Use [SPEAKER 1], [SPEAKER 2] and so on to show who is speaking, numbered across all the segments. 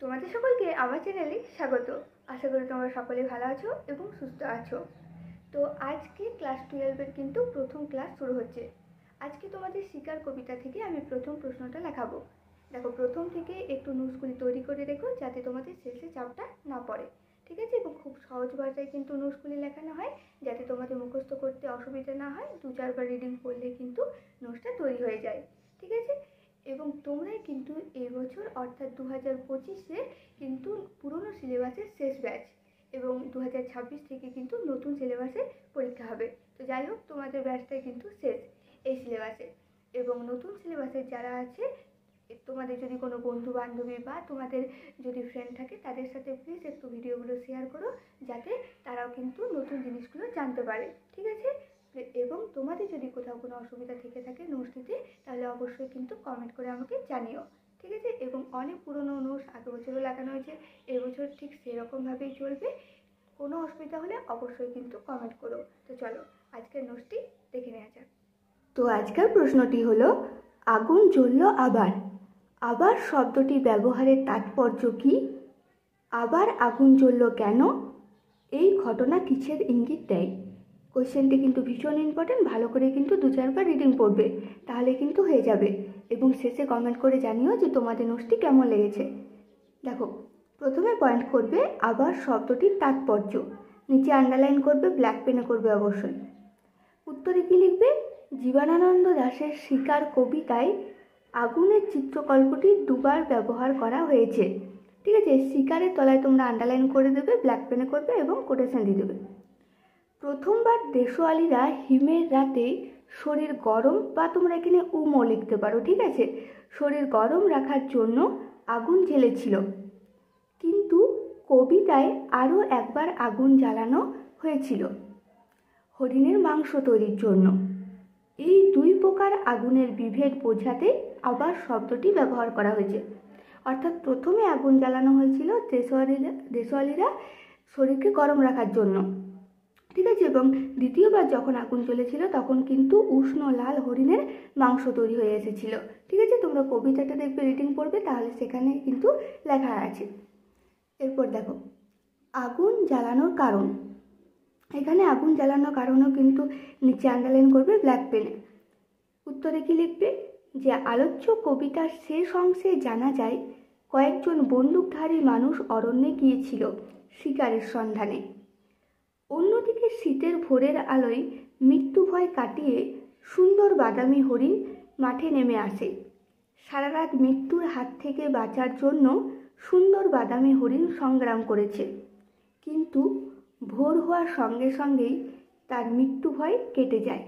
[SPEAKER 1] তোমাদের সকলকে আমার চ্যানেলে স্বাগত। আশা করি তোমরা সকলে ভালো আছো এবং সুস্থ আছো। তো আজকে ক্লাস 12-এর কিন্তু প্রথম ক্লাস শুরু হচ্ছে। আজকে তোমাদের শিকার কবিতা থেকে আমি প্রথম প্রশ্নটা লেখাবো। দেখো, প্রথম থেকে একটু নোটসগুলি তৈরি করে রেখো যাতে তোমাদের শেষে চাপটা না পড়ে, ঠিক আছে? এবং খুব সহজ ভাষায় কিন্তু নোটসগুলি লেখানো হয় যাতে তোমাদের মুখস্থ করতে অসুবিধা না হয়। 2-4 বার রিডিং করলে কিন্তু নোটসটা তৈরি হয়ে যায়, ঠিক আছে? এবং তোমরাই কিন্তু এবছর অর্থাৎ 2025-এ কিন্তু পুরনো সিলেবাসের শেষ ব্যাচ এবং 2026 থেকে কিন্তু নতুন সিলেবাসে পরীক্ষা হবে। তো যাই হোক, তোমাদের ব্যাচটাই কিন্তু শেষ এই সিলেবাসে। এবং নতুন সিলেবাসের যারা আছে, তোমাদের যদি কোনো বন্ধু বান্ধবী বা তোমাদের যদি ফ্রেন্ড থাকে তাদের সাথে প্লিজ একটু ভিডিওগুলো শেয়ার করো যাতে তারাও কিন্তু নতুন জিনিসগুলো জানতে পারে, ঠিক আছে? এবং তোমাদের যদি কোথাও কোনো অসুবিধা থেকে থাকে নোটস দিতে, তাহলে অবশ্যই কিন্তু কমেন্ট করে আমাকে জানিও, ঠিক আছে? এবং অনেক পুরনো নোটস আগের বছরও লাগানো হয়েছে, এবছর ঠিক সেরকমভাবেই চলবে। কোনো অসুবিধা হলে অবশ্যই কিন্তু কমেন্ট করো। তো চলো আজকের নোটসটি দেখে নেওয়া যাক। তো আজকের প্রশ্নটি হলো, আগুন জ্বলল আবার। আবার শব্দটি ব্যবহারের তাৎপর্য কী? আবার আগুন জ্বলল কেন? এই ঘটনা কিসের ইঙ্গিত দেয়? কোয়েশ্চেনটি কিন্তু ভীষণ ইম্পর্টেন্ট, ভালো করে কিন্তু 2-4 বার রিডিং পড়বে, তাহলে কিন্তু হয়ে যাবে। এবং শেষে কমেন্ট করে জানিও যে তোমাদের নোটসটি কেমন লেগেছে। দেখো, প্রথমে পয়েন্ট করবে আবার শব্দটির তাৎপর্য, নিচে আন্ডারলাইন করবে, ব্ল্যাক পেনে করবে অবশ্যই। উত্তরে কী লিখবে? জীবনানন্দ দাশের শিকার কবিতায় আগুনের চিত্রকল্পটি 2বার ব্যবহার করা হয়েছে, ঠিক আছে? শিকারের তলায় তোমরা আন্ডারলাইন করে দেবে, ব্ল্যাক পেনে করবে এবং কোটেশন দিয়ে দেবে। প্রথমবার দেশওয়ালিরা হিমের রাতে শরীর গরম, বা তোমরা এখানে উমো লিখতে পারো, ঠিক আছে? শরীর গরম রাখার জন্য আগুন জ্বেলেছিল। কিন্তু কবিতায় আরও একবার আগুন জ্বালানো হয়েছিল হরিণের মাংস তৈরির জন্য। এই 2 প্রকার আগুনের বিভেদ বোঝাতে আবার শব্দটি ব্যবহার করা হয়েছে। অর্থাৎ প্রথমে আগুন জ্বালানো হয়েছিল দেশওয়ালিরা শরীরকে গরম রাখার জন্য, ঠিক আছে? এবং দ্বিতীয়বার যখন আগুন জ্বলেছিল তখন কিন্তু উষ্ণ লাল হরিণের মাংস তৈরি হয়ে এসেছিল, ঠিক আছে? তোমরা কবিতাটা দেখবে, রিডিং পড়বে, তাহলে সেখানে কিন্তু লেখা আছে। এরপর দেখো, আগুন জ্বালানোর কারণ। এখানে আগুন জ্বালানোর কারণও কিন্তু নিচে আন্ডারলাইন করবে ব্ল্যাক পেনে। উত্তরে কি লিখবে? যে আলোচ্য কবিতার শেষ অংশে জানা যায় কয়েকজন বন্দুকধারী মানুষ অরণ্যে গিয়েছিল শিকারের সন্ধানে। অন্যদিকে শীতের ভোরের আলোয় মৃত্যু ভয় কাটিয়ে সুন্দর বাদামি হরিণ মাঠে নেমে আসে। সারা রাত মৃত্যুর হাত থেকে বাঁচার জন্য সুন্দর বাদামি হরিণ সংগ্রাম করেছে, কিন্তু ভোর হওয়ার সঙ্গে সঙ্গেই তার মৃত্যু ভয় কেটে যায়।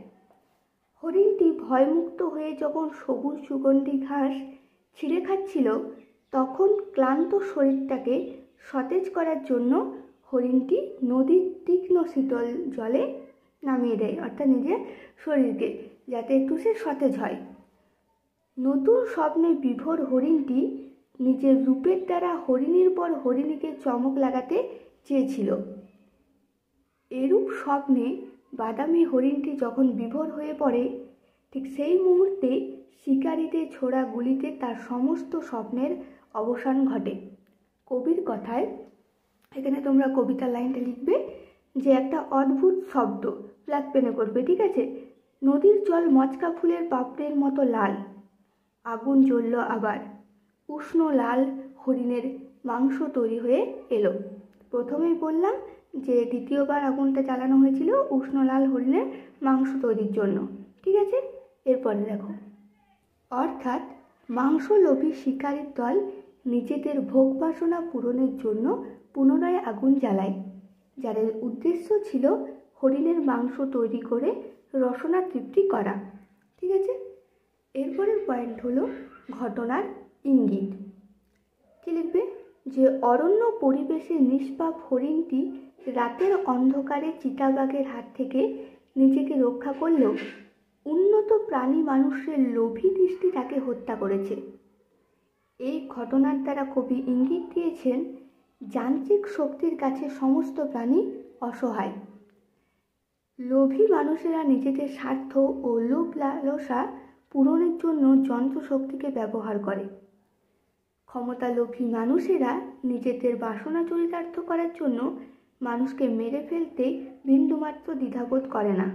[SPEAKER 1] হরিণটি ভয়মুক্ত হয়ে যখন সবুজ সুগন্ধি ঘাস ছিঁড়ে খাচ্ছিল, তখন ক্লান্ত শরীরটাকে সতেজ করার জন্য হরিণটি নদীর তীক্ষ্ণ শীতল জলে নামিয়ে দেয়, অর্থাৎ নিজের শরীরকে, যাতে একটু সে সতেজ হয়। নতুন স্বপ্নে বিভোর হরিণটি নিজের রূপের দ্বারা হরিণীর পর হরিণীকে চমক লাগাতে চেয়েছিল। এরূপ স্বপ্নে বাদামি হরিণটি যখন বিভোর হয়ে পড়ে, ঠিক সেই মুহূর্তে শিকারীদের ছোড়া গুলিতে তার সমস্ত স্বপ্নের অবসান ঘটে। কবির কথায়, এখানে তোমরা কবিতার লাইনটা লিখবে যে একটা অদ্ভুত শব্দ, ব্ল্যাক পেনে করবে, ঠিক আছে? নদীর জল মচকা ফুলের পাপড়ির মতো লাল। আগুন জ্বলল আবার। উষ্ণ লাল হরিণের মাংস তৈরি হয়ে এলো। প্রথমেই বললাম যে দ্বিতীয়বার আগুনটা জ্বালানো হয়েছিল উষ্ণ লাল হরিণের মাংস তৈরির জন্য, ঠিক আছে? এরপরে দেখো, অর্থাৎ মাংসলোভী শিকারীর দল নিজেদের ভোগ বাসনা পূরণের জন্য পুনরায় আগুন জ্বালায়, যাদের উদ্দেশ্য ছিল হরিণের মাংস তৈরি করে রসনা তৃপ্তি করা, ঠিক আছে? এরপরের পয়েন্ট হলো ঘটনার ইঙ্গিত। কি লিখবে? যে অরণ্য পরিবেশে নিষ্পাপ হরিণটি রাতের অন্ধকারে চিতাবাঘের হাত থেকে নিজেকে রক্ষা করলেও উন্নত প্রাণী মানুষের লোভী দৃষ্টি তাকে হত্যা করেছে। এই ঘটনার দ্বারা কবি ইঙ্গিত দিয়েছেন যান্ত্রিক শক্তির কাছে সমস্ত প্রাণী অসহায়। লোভী মানুষেরা নিজেদের স্বার্থ ও লোভ লালসা পূরণের জন্য যন্ত্র শক্তিকে ব্যবহার করে। ক্ষমতালোভী মানুষেরা নিজেদের বাসনা চরিতার্থ করার জন্য মানুষকে মেরে ফেলতে বিন্দুমাত্র দ্বিধাবোধ করে না।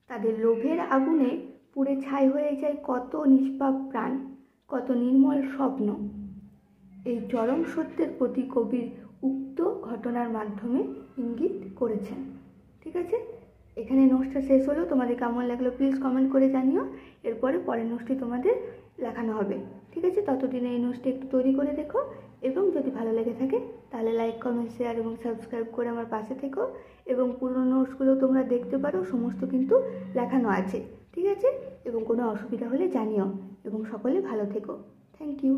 [SPEAKER 1] তাদের লোভের আগুনে পুড়ে ছাই হয়ে যায় কত নিষ্পাপ প্রাণ, কত নির্মল স্বপ্ন। এই চরম সত্যের প্রতি কবির উক্ত ঘটনার মাধ্যমে ইঙ্গিত করেছেন। ঠিক আছে, এখানে নোটসটা শেষ হলো। তোমাদের কেমন লাগলো প্লিজ কমেন্ট করে জানিও। এরপরে পরের নোটসটি তোমাদের লেখানো হবে। ঠিক আছে, ততদিনে এই নোটসটি একটু তৈরি করে দেখো, এবং যদি ভালো লেগে থাকে তাহলে লাইক, কমেন্ট, শেয়ার এবং সাবস্ক্রাইব করে আমার পাশে থেকো। এবং পুরনো নোটসগুলো তোমরা দেখতে পারো, সমস্ত কিন্তু লেখানো আছে। ঠিক আছে, এবং কোনো অসুবিধা হলে জানিও, এবং সকলে ভালো থেকো। Thank you.